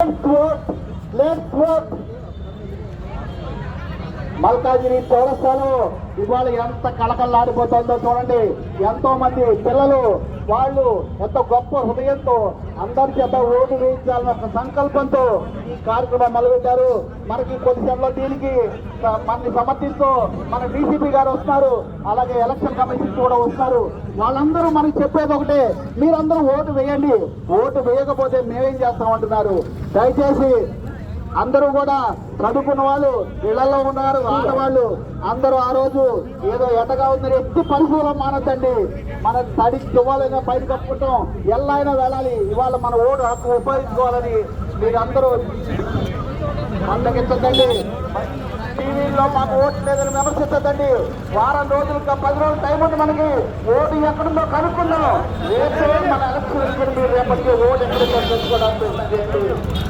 Let's vote. Malkajgiri చౌరస్తాలో ఇవాళ ఎంత కళకళలాడిపోతుందో చూడండి. ఎంతో మంది పిల్లలు వాళ్ళు ఎంతో గొప్ప హృదయంతో అందరి చేత ఓటు వేయించాలన్న ఒక సంకల్పంతో ఈ కార్యక్రమం మొదలుపెట్టారు. మనకి కొద్దిసేపట్లో దీనికి మనని సమర్థిస్తూ మన డీసీపీ గారు వస్తున్నారు, అలాగే ఎలక్షన్ కమిషన్ కూడా వస్తున్నారు. వాళ్ళందరూ మనకి చెప్పేది ఒకటే, మీరందరూ ఓటు వేయండి, ఓటు వేయకపోతే మేమేం చేస్తామంటున్నారు. దయచేసి అందరూ కూడా చదువుకున్న వాళ్ళు, ఇళ్లలో ఉన్నారు ఆడవాళ్ళు అందరూ ఆ రోజు ఏదో ఎటగా ఉందని ఎత్తి పరిశీలన మానద్దండి. మన తడి దువ్వాలైనా పైన కప్పుకుంటాం, ఎల్లైనా వెళ్ళాలి. ఇవాళ మన ఓటు హక్కు ఉపయోగించుకోవాలని మీరందరూ మందగించద్దండి. టీవీలో మాకు ఓటు లేదని విమర్శించద్దండి. వారం రోజులు 10 రోజులు టైం ఉంది మనకి. ఓటు ఎక్కడుందో కనుక్కుందాం. రేపు మన ఎలక్షన్ మీరు రేపటికి ఓటు ఎక్కడుందో తెలుసుకోవడానికి